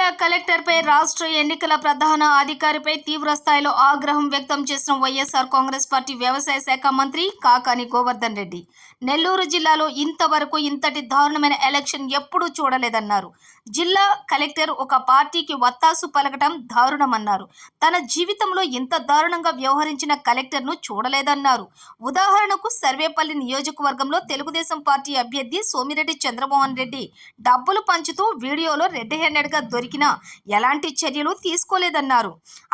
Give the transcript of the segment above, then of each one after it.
జిల్లా కలెక్టర్పై రాష్ట్ర ఎన్నికల ప్రధాన అధికారిపై తీవ్ర స్థాయిలో ఆగ్రహం వ్యక్తం చేసిన వైఎస్ఆర్ కాంగ్రెస్ పార్టీ వ్యవసాయ శాఖ మంత్రి కాకాని గోవర్ధన్ రెడ్డి నెల్లూరు జిల్లాలో ఇంతవరకు ఇంతటి దారుణమైన ఎలక్షన్ ఎప్పుడూ చూడలేదన్నారు. జిల్లా కలెక్టర్ ఒక పార్టీకి వత్తాసు పలకటం దారుణమన్నారు. తన జీవితంలో ఇంత దారుణంగా వ్యవహరించిన కలెక్టర్ను చూడలేదన్నారు. ఉదాహరణకు సర్వేపల్లి నియోజకవర్గంలో తెలుగుదేశం పార్టీ అభ్యర్థి సోమిరెడ్డి చంద్రమోహన్ రెడ్డి డబ్బులు పంచుతూ వీడియోలో రెడ్ హ్యాండెడ్గా దొరికినా ఎలాంటి చర్యలు తీసుకోలేదన్నారు.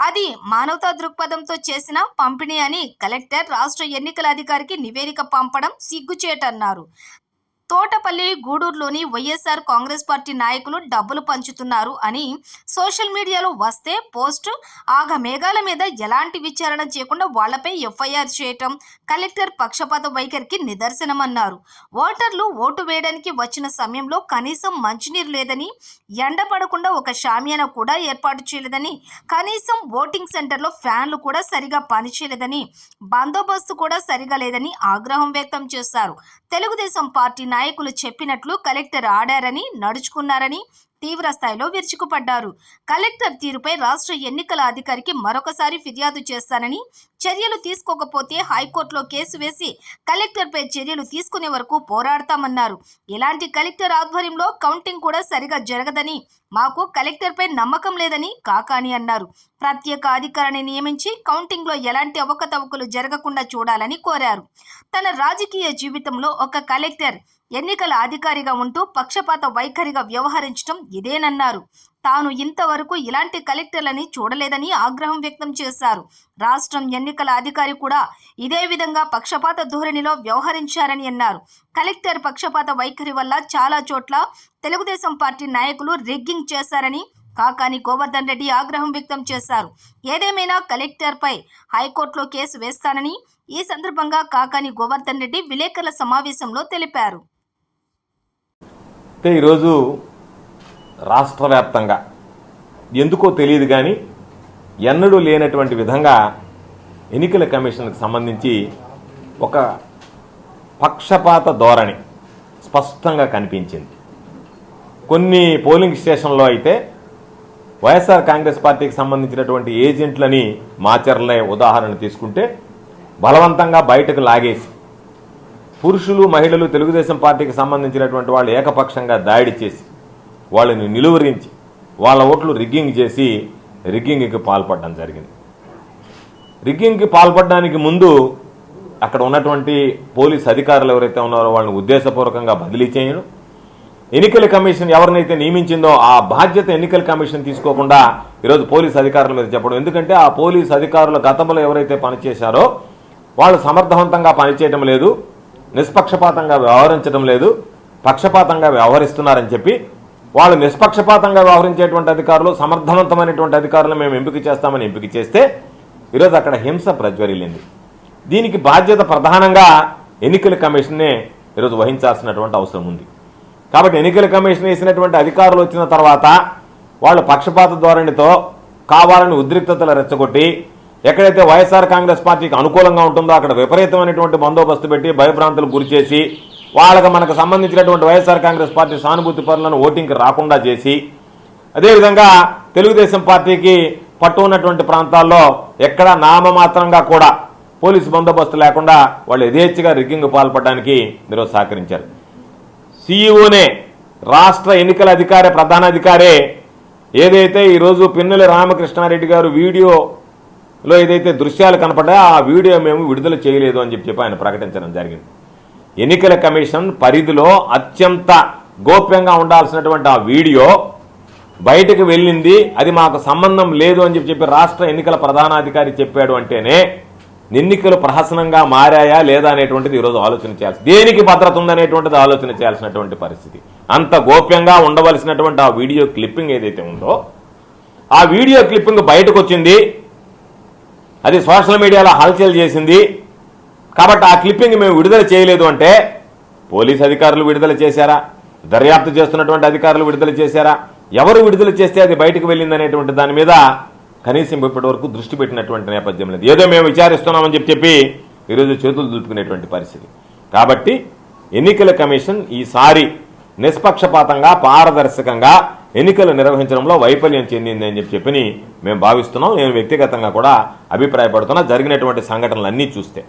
అది మానవతా దృక్పథంతో చేసిన పంపిణీ అని కలెక్టర్ రాష్ట్ర ఎన్నికల అధికారికి నివేదిక పంపడం సిగ్గుచేటన్నారు. తోటపల్లి గూడూరులోని వైఎస్ఆర్ కాంగ్రెస్ పార్టీ నాయకులు డబ్బులు పంచుతున్నారు అని సోషల్ మీడియాలో వస్తే పోస్ట్ ఆగమేఘాల మీద ఎలాంటి విచారణ చేయకుండా వాళ్లపై ఎఫ్ఐఆర్ చేయటం కలెక్టర్ పక్షపాత వైఖరికి నిదర్శనమన్నారు. ఓటర్లు ఓటు వేయడానికి వచ్చిన సమయంలో కనీసం మంచినీరు లేదని, ఎండపడకుండా ఒక షామియానా కూడా ఏర్పాటు చేయలేదని, కనీసం ఓటింగ్ సెంటర్లో ఫ్యాన్లు కూడా సరిగా పనిచేయలేదని, బందోబస్తు కూడా సరిగా లేదని ఆగ్రహం వ్యక్తం చేశారు. తెలుగుదేశం పార్టీ నాయకులు చెప్పినట్లు కలెక్టర్ ఆడారని, నడుచుకున్నారని తీవ్ర స్థాయిలో విరుచుకుపడ్డారు. కలెక్టర్ తీరుపై రాష్ట్ర ఎన్నికల అధికారికి మరొకసారి ఫిర్యాదు చేస్తానని, చర్యలు తీసుకోకపోతే హైకోర్టులో కేసు వేసి కలెక్టర్పై చర్యలు తీసుకునే వరకు పోరాడతామన్నారు. ఇలాంటి కలెక్టర్ ఆధ్వర్యంలో కౌంటింగ్ కూడా సరిగా జరగదని, మాకు కలెక్టర్పై నమ్మకం లేదని కాకాని అన్నారు. ప్రత్యేక అధికారిని నియమించి కౌంటింగ్లో ఎలాంటి అవకతవకలు జరగకుండా చూడాలని కోరారు. తన రాజకీయ జీవితంలో ఒక కలెక్టర్ ఎన్నికల అధికారిగా ఉంటూ పక్షపాత వైఖరిగా వ్యవహరించడం ఇదేనన్నారు. తాను ఇంతవరకు ఇలాంటి కలెక్టర్లని చూడలేదని ఆగ్రహం వ్యక్తం చేశారు. రాష్ట్రం ఎన్నికల అధికారి కూడా ఇదే విధంగా పక్షపాత ధోరణిలో వ్యవహరించారని అన్నారు. కలెక్టర్ పక్షపాత వైఖరి వల్ల చాలా చోట్ల తెలుగుదేశం పార్టీ నాయకులు రిగ్గింగ్ చేశారని కాకాని గోవర్ధన్ రెడ్డి ఆగ్రహం వ్యక్తం చేశారు. ఏదేమైనా కలెక్టర్పై హైకోర్టులో కేసు వేస్తానని ఈ సందర్భంగా కాకాని గోవర్ధన్ రెడ్డి విలేకరుల సమావేశంలో తెలిపారు. ఈరోజు రాష్ట్ర వ్యాప్తంగా ఎందుకో తెలియదు కానీ ఎన్నడూ లేనటువంటి విధంగా ఎన్నికల కమిషన్కి సంబంధించి ఒక పక్షపాత ధోరణి స్పష్టంగా కనిపించింది. కొన్ని పోలింగ్ స్టేషన్లో అయితే వైఎస్ఆర్ కాంగ్రెస్ పార్టీకి సంబంధించినటువంటి ఏజెంట్లని మాచర్లే ఉదాహరణ తీసుకుంటే బలవంతంగా బయటకు లాగేసి పురుషులు మహిళలు తెలుగుదేశం పార్టీకి సంబంధించినటువంటి వాళ్ళు ఏకపక్షంగా దాడి చేసి వాళ్ళని నిలువరించి వాళ్ళ ఓట్లు రిగ్గింగ్ చేసి రిగ్గింగ్కి పాల్పడడం జరిగింది. రిగ్గింగ్కి పాల్పడడానికి ముందు అక్కడ ఉన్నటువంటి పోలీస్ అధికారులు ఎవరైతే ఉన్నారో వాళ్ళని ఉద్దేశపూర్వకంగా బదిలీ చేయడం, ఎన్నికల కమిషన్ ఎవరినైతే నియమించిందో ఆ బాధ్యత ఎన్నికల కమిషన్ తీసుకోకుండా ఈరోజు పోలీస్ అధికారుల మీద చెప్పడం. ఎందుకంటే ఆ పోలీస్ అధికారుల గతంలో ఎవరైతే పనిచేశారో వాళ్ళు సమర్థవంతంగా పనిచేయడం లేదు, నిష్పక్షపాతంగా వ్యవహరించడం లేదు, పక్షపాతంగా వ్యవహరిస్తున్నారని చెప్పి వాళ్ళు నిష్పక్షపాతంగా వ్యవహరించేటువంటి అధికారులు, సమర్థవంతమైనటువంటి అధికారులను మేము ఎంపిక చేస్తామని ఎంపిక చేస్తే ఈరోజు అక్కడ హింస ప్రజ్వరిల్లింది. దీనికి బాధ్యత ప్రధానంగా ఎన్నికల కమిషన్నే ఈరోజు వహించాల్సినటువంటి అవసరం ఉంది. కాబట్టి ఎన్నికల కమిషన్ వేసినటువంటి అధికారులు వచ్చిన తర్వాత వాళ్ళు పక్షపాత ధోరణితో కావాలని ఉద్రిక్తతలు రెచ్చగొట్టి ఎక్కడైతే వైఎస్ఆర్ కాంగ్రెస్ పార్టీకి అనుకూలంగా ఉంటుందో అక్కడ విపరీతమైనటువంటి బందోబస్తు పెట్టి భయభ్రాంతులు గురి చేసి వాళ్ళకి మనకు సంబంధించినటువంటి వైఎస్ఆర్ కాంగ్రెస్ పార్టీ సానుభూతి పరులను ఓటింగ్కి రాకుండా చేసి, అదేవిధంగా తెలుగుదేశం పార్టీకి పట్టు ఉన్నటువంటి ప్రాంతాల్లో ఎక్కడ నామమాత్రంగా కూడా పోలీసు బందోబస్తు లేకుండా వాళ్ళు యథేచ్ఛగా రిగ్గింగ్ పాల్పడడానికి మీరు సహకరించారు. సీఈఓనే రాష్ట్ర ఎన్నికల అధికారి ప్రధానాధికారే ఏదైతే ఈరోజు పిన్నెల రామకృష్ణారెడ్డి గారు వీడియోలో ఏదైతే దృశ్యాలు కనపడ్డాయో ఆ వీడియో మేము విడుదల చేయలేదు అని చెప్పి ఆయన ప్రకటించడం జరిగింది. ఎన్నికల కమిషన్ పరిధిలో అత్యంత గోప్యంగా ఉండాల్సినటువంటి ఆ వీడియో బయటకు వెళ్ళింది, అది మాకు సంబంధం లేదు అని చెప్పి రాష్ట్ర ఎన్నికల ప్రధానాధికారి చెప్పాడు అంటేనే ఎన్నికలు ప్రహసనంగా మారాయా లేదా అనేటువంటిది ఈరోజు ఆలోచన చేయాల్సి, దేనికి భద్రత ఉందనేటువంటిది ఆలోచన చేయాల్సినటువంటి పరిస్థితి. అంత గోప్యంగా ఉండవలసినటువంటి ఆ వీడియో క్లిప్పింగ్ ఏదైతే ఉందో ఆ వీడియో క్లిప్పింగ్ బయటకు వచ్చింది, అది సోషల్ మీడియాలో హల్చల్ చేసింది. కాబట్టి ఆ క్లిప్పింగ్ మేము విడుదల చేయలేదు అంటే పోలీస్ అధికారులు విడుదల చేశారా, దర్యాప్తు చేస్తున్నటువంటి అధికారులు విడుదల చేశారా, ఎవరు విడుదల చేస్తే అది బయటకు వెళ్ళిందనేటువంటి దాని మీద కనీసం ఇప్పటి వరకు దృష్టి పెట్టినటువంటి నేపథ్యం లేదు. ఏదో మేము విచారిస్తున్నామని చెప్పి ఈరోజు చేతులు దులుపుకునేటువంటి పరిస్థితి. కాబట్టి ఎన్నికల కమిషన్ ఈసారి నిష్పక్షపాతంగా పారదర్శకంగా ఎన్నికలు నిర్వహించడంలో వైఫల్యం చెందింది అని చెప్పి మేము భావిస్తున్నాం. నేను వ్యక్తిగతంగా కూడా అభిప్రాయపడుతున్నా. జరిగినటువంటి సంఘటనలన్నీ చూస్తే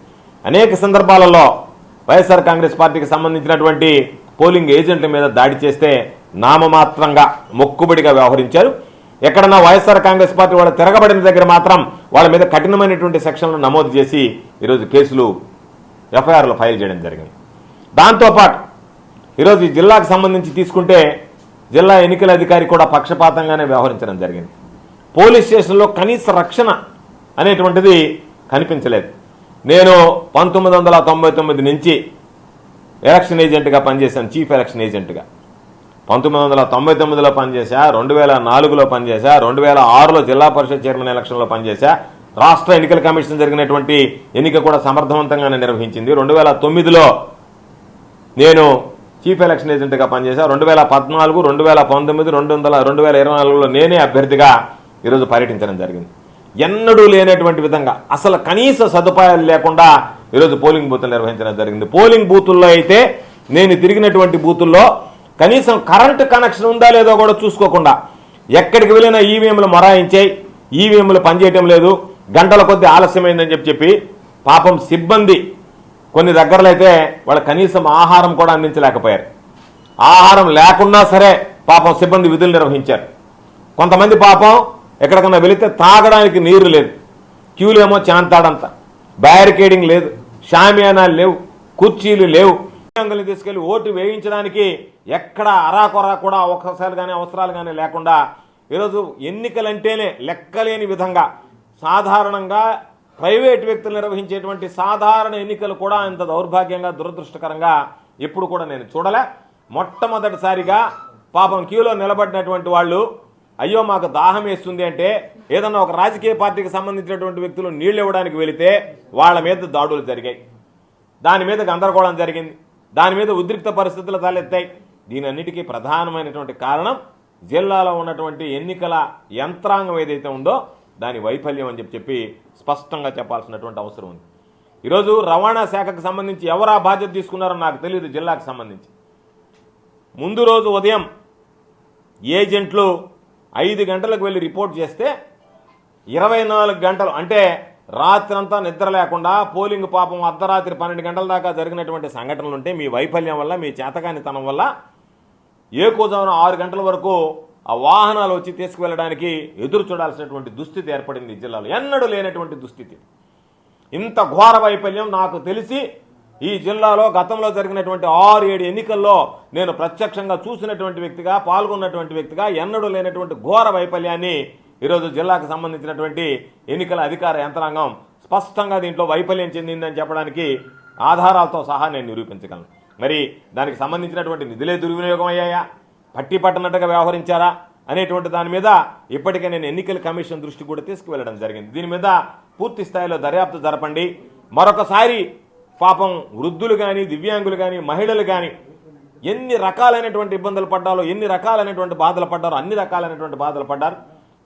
అనేక సందర్భాలలో వైఎస్ఆర్ కాంగ్రెస్ పార్టీకి సంబంధించినటువంటి పోలింగ్ ఏజెంట్ల మీద దాడి చేస్తే నామమాత్రంగా మొక్కుబడిగా వ్యవహరించారు. ఎక్కడన్నా వైఎస్ఆర్ కాంగ్రెస్ పార్టీ వాళ్ళు తిరగబడిన దగ్గర మాత్రం వాళ్ళ మీద కఠినమైనటువంటి సెక్షన్లు నమోదు చేసి ఈరోజు కేసులు ఎఫ్ఐఆర్లు ఫైల్ చేయడం జరిగింది. దాంతోపాటు ఈరోజు ఈ జిల్లాకు సంబంధించి తీసుకుంటే జిల్లా ఎన్నికల అధికారి కూడా పక్షపాతంగానే వ్యవహరించడం జరిగింది. పోలీస్ స్టేషన్లో కనీస రక్షణ అనేటువంటిది కనిపించలేదు. నేను 1999 నుంచి ఎలక్షన్ ఏజెంట్గా పనిచేశాను, చీఫ్ ఎలక్షన్ ఏజెంట్గా. 1999లో పనిచేశా, 2004లో పనిచేశా, 2006లో జిల్లా పరిషత్ చైర్మన్ ఎలక్షన్లో పనిచేశా. రాష్ట్ర ఎన్నికల కమిషన్ జరిగినటువంటి ఎన్నిక కూడా సమర్థవంతంగానే నిర్వహించింది. 2009లో నేను చీఫ్ ఎలక్షన్ ఏజెంట్గా పనిచేశా. 2014, 2019, 2024లో నేనే అభ్యర్థిగా ఈరోజు పర్యటించడం జరిగింది. ఎన్నడూ లేనటువంటి విధంగా అసలు కనీస సదుపాయాలు లేకుండా ఈరోజు పోలింగ్ బూతులు నిర్వహించడం జరిగింది. పోలింగ్ బూతుల్లో అయితే నేను తిరిగినటువంటి బూతుల్లో కనీసం కరెంటు కనెక్షన్ ఉందా లేదో కూడా చూసుకోకుండా ఎక్కడికి వెళ్ళినా ఈవీఎంలు మొరాయించాయి, ఈవీఎంలు పనిచేయటం లేదు, గంటల కొద్దీ ఆలస్యమైందని చెప్పి పాపం సిబ్బంది కొన్ని దగ్గరలో అయితే వాళ్ళు కనీసం ఆహారం కూడా అందించలేకపోయారు. ఆహారం లేకున్నా సరే పాపం సిబ్బంది విధులు నిర్వహించారు. కొంతమంది పాపం ఎక్కడికన్నా వెళితే తాగడానికి నీరు లేదు, క్యూలేమో చాంతాడంత, బ్యారికేడింగ్ లేదు, షామియానాలు లేవు, కుర్చీలు లేవు. తీసుకెళ్లి ఓటు వేయించడానికి ఎక్కడ అరాకొరా కూడా ఒక్కసారి కానీ అవసరాలు కానీ లేకుండా ఈరోజు ఎన్నికలంటేనే లెక్కలేని విధంగా సాధారణంగా ప్రైవేట్ వ్యక్తులు నిర్వహించేటువంటి సాధారణ ఎన్నికలు కూడా ఇంత దౌర్భాగ్యంగా దురదృష్టకరంగా ఎప్పుడు కూడా నేను చూడలే. మొట్టమొదటిసారిగా పాపం క్యూలో నిలబడినటువంటి వాళ్ళు అయ్యో మాకు దాహం వేస్తుంది అంటే ఏదన్నా ఒక రాజకీయ పార్టీకి సంబంధించినటువంటి వ్యక్తులు నీళ్లు ఇవ్వడానికి వెళితే వాళ్ళ మీద దాడులు జరిగాయి, దాని మీద గందరగోళం జరిగింది, దాని మీద ఉద్రిక్త పరిస్థితులు తలెత్తాయి. దీనన్నిటికీ ప్రధానమైనటువంటి కారణం జిల్లాలో ఉన్నటువంటి ఎన్నికల యంత్రాంగం ఏదైతే ఉందో దాని వైఫల్యం అని చెప్పి స్పష్టంగా చెప్పాల్సినటువంటి అవసరం ఉంది. ఈరోజు రవాణా శాఖకు సంబంధించి ఎవరు ఆ బాధ్యత తీసుకున్నారో నాకు తెలియదు. జిల్లాకు సంబంధించి ముందు రోజు ఉదయం ఏజెంట్లు 5 గంటలకు వెళ్ళి రిపోర్ట్ చేస్తే 24 గంటలు అంటే రాత్రంతా నిద్ర లేకుండా పోలింగ్ పాపం అర్ధరాత్రి 12 గంటల దాకా జరిగినటువంటి సంఘటనలు ఉంటే మీ వైఫల్యం వల్ల, మీ చేతకానితనం వల్ల ఏకోజామున 6 గంటల వరకు ఆ వాహనాలు వచ్చి తీసుకువెళ్ళడానికి ఎదురు చూడాల్సినటువంటి దుస్థితి ఏర్పడింది ఈ జిల్లాలో. ఎన్నడూ లేనటువంటి దుస్థితి. ఇంత ఘోర వైఫల్యం నాకు తెలిసి ఈ జిల్లాలో గతంలో జరిగినటువంటి 6-7 ఎన్నికల్లో నేను ప్రత్యక్షంగా చూసినటువంటి వ్యక్తిగా, పాల్గొన్నటువంటి వ్యక్తిగా ఎన్నడూ లేనటువంటి ఘోర వైఫల్యాన్ని ఈరోజు జిల్లాకు సంబంధించినటువంటి ఎన్నికల అధికార యంత్రాంగం స్పష్టంగా దీంట్లో వైఫల్యం చెందిందని చెప్పడానికి ఆధారాలతో సహా నేను నిరూపించగలను. మరి దానికి సంబంధించినటువంటి నిధులే దుర్వినియోగం అయ్యాయా, పట్టి పట్టనట్టుగా వ్యవహరించారా అనేటువంటి దాని మీద ఇప్పటికే నేను ఎన్నికల కమిషన్ దృష్టి కూడా తీసుకువెళ్ళడం జరిగింది. దీని మీద పూర్తి స్థాయిలో దర్యాప్తు జరపండి. మరొకసారి పాపం వృద్ధులు కానీ, దివ్యాంగులు కానీ, మహిళలు కానీ ఎన్ని రకాలైనటువంటి ఇబ్బందులు పడ్డారో, ఎన్ని రకాలైనటువంటి బాధలు పడ్డారో అన్ని రకాలైనటువంటి బాధలు పడ్డారు.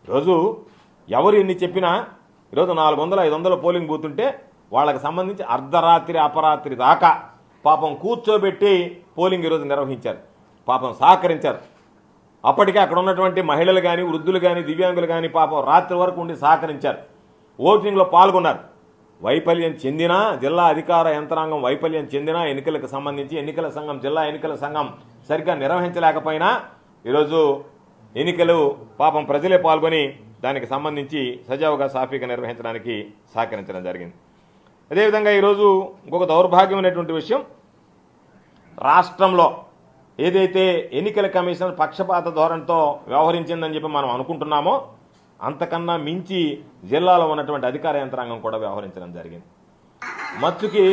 ఈరోజు ఎవరు ఎన్ని చెప్పినా ఈరోజు 400-500 పోలింగ్ బూత్ ఉంటే వాళ్ళకి సంబంధించి అర్ధరాత్రి అపరాత్రి దాకా పాపం కూర్చోబెట్టి పోలింగ్ ఈరోజు నిర్వహించారు. పాపం సహకరించారు. అప్పటికే అక్కడ ఉన్నటువంటి మహిళలు కానీ, వృద్ధులు కానీ, దివ్యాంగులు కానీ పాపం రాత్రి వరకు ఉండి సహకరించారు, ఓటింగ్లో పాల్గొన్నారు. వైఫల్యం చెందినా, జిల్లా అధికార యంత్రాంగం వైఫల్యం చెందినా, ఎన్నికలకు సంబంధించి ఎన్నికల సంఘం, జిల్లా ఎన్నికల సంఘం సరిగ్గా నిర్వహించలేకపోయినా ఈరోజు ఎన్నికలు పాపం ప్రజలే పాల్గొని దానికి సంబంధించి సజావుగా సాఫీగా నిర్వహించడానికి సహకరించడం జరిగింది. అదేవిధంగా ఈరోజు ఇంకొక దౌర్భాగ్యమైనటువంటి విషయం, రాష్ట్రంలో ఏదైతే ఎన్నికల కమిషన్ పక్షపాత ధోరణితో వ్యవహరించిందని చెప్పి మనం అనుకుంటున్నామో అంతకన్నా మించి జిల్లాలో ఉన్నటువంటి అధికార యంత్రాంగం కూడా వ్యవహరించడం జరిగింది. మచ్చుకి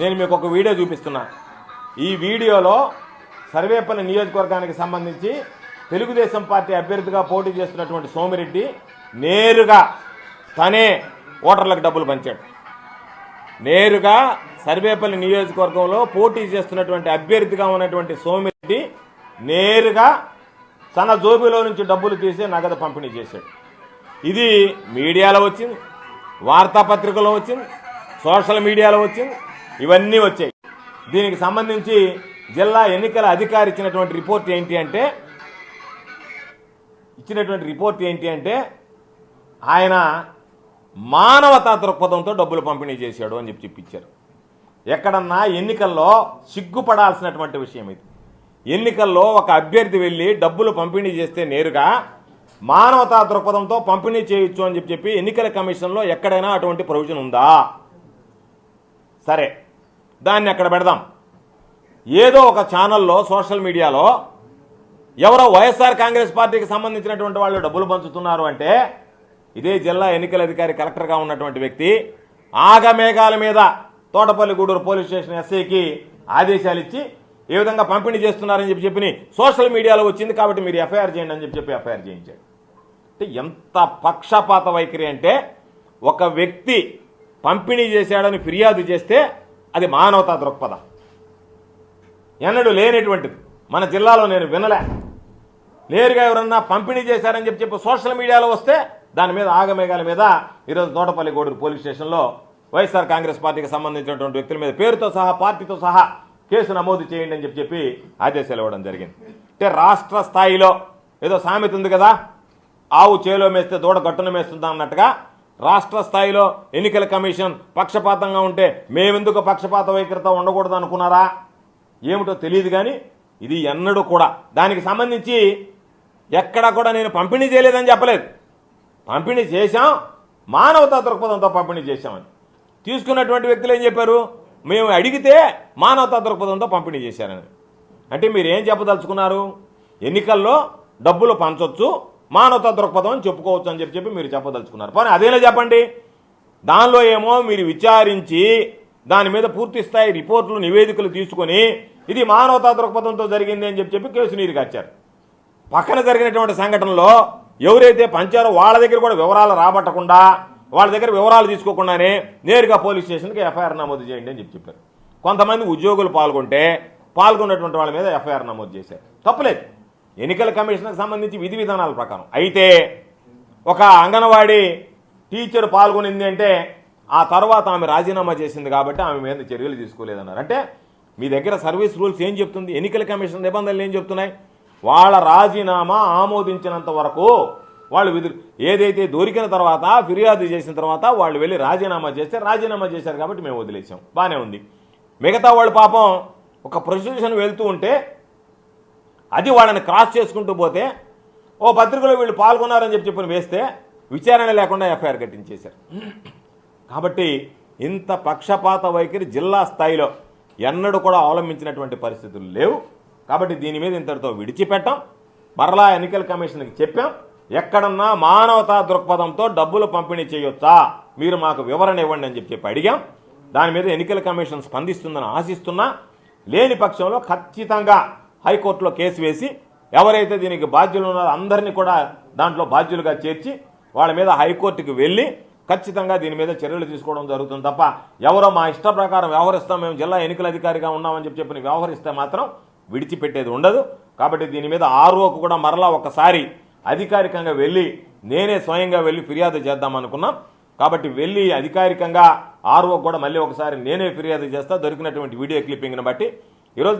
నేను మీకు ఒక వీడియో చూపిస్తున్నా. ఈ వీడియోలో సర్వేపల్లి నియోజకవర్గానికి సంబంధించి తెలుగుదేశం పార్టీ అభ్యర్థిగా పోటీ చేస్తున్నటువంటి సోమిరెడ్డి నేరుగా తనే ఓటర్లకు డబ్బులు పంచాడు. నేరుగా సర్వేపల్లి నియోజకవర్గంలో పోటీ చేస్తున్నటువంటి అభ్యర్థిగా ఉన్నటువంటి సోమిరెడ్డి నేరుగా తన జోబిలో నుంచి డబ్బులు తీసి నగదు పంపిణీ చేశాడు. ఇది మీడియాలో వచ్చింది, వార్తాపత్రికలో వచ్చింది, సోషల్ మీడియాలో వచ్చింది, ఇవన్నీ వచ్చాయి. దీనికి సంబంధించి జిల్లా ఎన్నికల అధికారి ఇచ్చినటువంటి రిపోర్ట్ ఏంటి అంటే ఇచ్చినటువంటి రిపోర్ట్ ఏంటి అంటే ఆయన మానవతా దృక్పథంతో డబ్బులు పంపిణీ చేశాడు అని చెప్పిచ్చారు. ఎక్కడన్నా ఎన్నికల్లో సిగ్గుపడాల్సినటువంటి విషయం ఇది. ఎన్నికల్లో ఒక అభ్యర్థి వెళ్ళి డబ్బులు పంపిణీ చేస్తే నేరుగా మానవతా దృక్పథంతో పంపిణీ చేయొచ్చు అని చెప్పి ఎన్నికల కమిషన్లో ఎక్కడైనా అటువంటి ప్రొవిజన్ ఉందా? సరే, దాన్ని అక్కడ పెడదాం. ఏదో ఒక ఛానల్లో సోషల్ మీడియాలో ఎవరో వైఎస్ఆర్ కాంగ్రెస్ పార్టీకి సంబంధించినటువంటి వాళ్ళు డబ్బులు పంచుతున్నారు అంటే ఇదే జిల్లా ఎన్నికల అధికారి కలెక్టర్గా ఉన్నటువంటి వ్యక్తి ఆగమేఘాల మీద తోటపల్లి గూడూరు పోలీస్ స్టేషన్ ఎస్ఐకి ఆదేశాలు ఇచ్చి ఏ విధంగా పంపిణీ చేస్తున్నారని చెప్పి సోషల్ మీడియాలో వచ్చింది కాబట్టి మీరు ఎఫ్ఐఆర్ చేయండి అని చెప్పి ఎఫ్ఐఆర్ చేయించాడు. అంటే ఎంత పక్షపాత వైఖరి అంటే ఒక వ్యక్తి పంపిణీ చేశాడని ఫిర్యాదు చేస్తే అది మానవతా దృక్పథం. ఎన్నడూ లేనటువంటిది మన జిల్లాలో నేను వినలే. నేరుగా ఎవరన్నా పంపిణీ చేశారని చెప్పి సోషల్ మీడియాలో వస్తే దాని మీద ఆగమేఘాల మీద ఈరోజు తోటపల్లి గూడూరు పోలీస్ స్టేషన్లో వైఎస్ఆర్ కాంగ్రెస్ పార్టీకి సంబంధించినటువంటి వ్యక్తుల మీద పేరుతో సహా పార్టీతో సహా కేసు నమోదు చేయండి అని చెప్పి ఆదేశాలు ఇవ్వడం జరిగింది. అంటే రాష్ట్ర స్థాయిలో ఏదో సామెత ఉంది కదా, ఆవు చేలో మేస్తే దూడ గట్టున మేస్తుందా అన్నట్టుగా రాష్ట్ర స్థాయిలో ఎన్నికల కమిషన్ పక్షపాతంగా ఉంటే మేమెందుకు పక్షపాత వైఖరితో ఉండకూడదు అనుకున్నారా? ఏమిటో తెలియదు. కానీ ఇది ఎన్నడూ కూడా దానికి సంబంధించి ఎక్కడా కూడా నేను పంపిణీ చేయలేదని చెప్పలేదు. పంపిణీ చేశాం, మానవతా దృక్పథంతో పంపిణీ చేశామని. తీసుకున్నటువంటి వ్యక్తులు ఏం చెప్పారు? మేము అడిగితే మానవతా దృక్పథంతో పంపిణీ చేశారని. అంటే మీరు ఏం చెప్పదలుచుకున్నారు? ఎన్నికల్లో డబ్బులు పంచొచ్చు, మానవతా దృక్పథం అని చెప్పుకోవచ్చు అని చెప్పి మీరు చెప్పదలుచుకున్నారు. పోనీ అదేలా చెప్పండి. దానిలో ఏమో మీరు విచారించి దాని మీద పూర్తి స్థాయి రిపోర్టులు నివేదికలు తీసుకొని ఇది మానవతా దృక్పథంతో జరిగింది అని చెప్పి కేసు నీరు కాచారు. పక్కన జరిగినటువంటి సంఘటనలో ఎవరైతే పంచారో వాళ్ళ దగ్గర కూడా వివరాలు రాబట్టకుండా, వాళ్ళ దగ్గర వివరాలు తీసుకోకుండానే నేరుగా పోలీస్ స్టేషన్కి ఎఫ్ఐఆర్ నమోదు చేయండి అని చెప్పారు. కొంతమంది ఉద్యోగులు పాల్గొన్నటువంటి వాళ్ళ మీద ఎఫ్ఐఆర్ నమోదు చేశారు. తప్పులేదు, ఎన్నికల కమిషన్కి సంబంధించి విధి విధానాల ప్రకారం. అయితే ఒక అంగన్వాడీ టీచర్ పాల్గొనింది అంటే ఆ తర్వాత ఆమె రాజీనామా చేసింది కాబట్టి ఆమె మీద చర్యలు తీసుకోలేదన్నారు. అంటే మీ దగ్గర సర్వీస్ రూల్స్ ఏం చెప్తుంది? ఎన్నికల కమిషన్ నిబంధనలు ఏం చెప్తున్నాయి? వాళ్ళ రాజీనామా ఆమోదించినంత వరకు వాళ్ళు విధులు ఏదైతే దొరికిన తర్వాత ఫిర్యాదు చేసిన తర్వాత వాళ్ళు వెళ్ళి రాజీనామా చేస్తే రాజీనామా చేశారు కాబట్టి మేము వదిలేసాం, బాగానే ఉంది. మిగతా వాళ్ళు పాపం ఒక ప్రొసెషన్ వెళ్తూ ఉంటే అది వాళ్ళని క్రాస్ చేసుకుంటూ పోతే ఓ పత్రికలో వీళ్ళు పాల్గొన్నారని చెప్పి వేస్తే విచారణ లేకుండా ఎఫ్ఐఆర్ కట్టించేశారు. కాబట్టి ఇంత పక్షపాత వైఖరి జిల్లా స్థాయిలో ఎన్నడూ కూడా అవలంబించినటువంటి పరిస్థితులు లేవు. కాబట్టి దీని మీద ఇంతటితో విడిచిపెట్టాం. మరలా ఎన్నికల కమిషన్కి చెప్పాం, ఎక్కడన్నా మానవతా దృక్పథంతో డబ్బులు పంపిణీ చేయొచ్చా, మీరు మాకు వివరణ ఇవ్వండి అని చెప్పి అడిగాం. దాని మీద ఎన్నికల కమిషన్ స్పందిస్తుందని ఆశిస్తున్నా. లేని పక్షంలో ఖచ్చితంగా హైకోర్టులో కేసు వేసి ఎవరైతే దీనికి బాధ్యులు ఉన్నారో అందరినీ కూడా దాంట్లో బాధ్యులుగా చేర్చి వాళ్ళ మీద హైకోర్టుకి వెళ్ళి ఖచ్చితంగా దీని మీద చర్యలు తీసుకోవడం జరుగుతుంది తప్ప ఎవరో మా ఇష్ట ప్రకారం వ్యవహరిస్తాం, మేము జిల్లా ఎన్నికల అధికారిగా ఉన్నామని చెప్పి వ్యవహరిస్తే మాత్రం విడిచిపెట్టేది ఉండదు. కాబట్టి దీని మీద ఆర్ఓకు కూడా మరలా ఒకసారి అధికారికంగా వెళ్ళి నేనే స్వయంగా వెళ్ళి ఫిర్యాదు చేద్దాం అనుకున్నాం. కాబట్టి వెళ్ళి అధికారికంగా ఆర్ఓకు కూడా మళ్ళీ ఒకసారి నేనే ఫిర్యాదు చేస్తా దొరికినటువంటి వీడియో క్లిప్పింగ్ని బట్టి. ఈరోజు